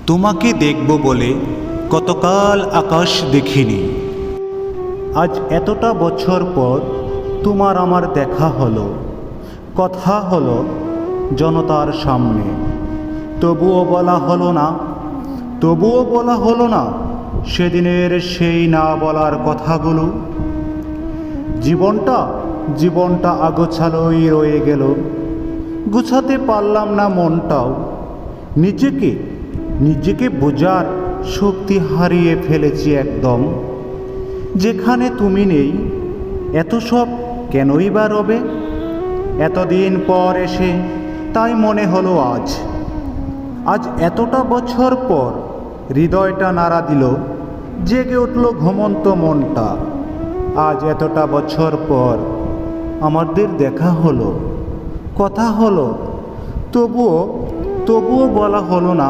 তোমাকে দেখব বলে কতকাল আকাশ দেখিনি। আজ এতটা বছর পর তোমার আমার দেখা হলো, কথা হলো জনতার সামনে। তবুও বলা হলো না সেদিনের সেই না বলার কথাগুলো। জীবনটা আগোছালোই রয়ে গেল, গুছাতে পারলাম না মনটাও। নিজেকে বোঝার শক্তি হারিয়ে ফেলেছি একদম। যেখানে তুমি নেই এত সব কেনই বা রবে? এতদিন পর এসে তাই মনে হলো আজ এতটা বছর পর হৃদয়টা নাড়া দিল, জেগে উঠল ঘুমন্ত মনটা। আজ এতটা বছর পর আমাদের দেখা হলো, কথা হলো, তবুও বলা হলো না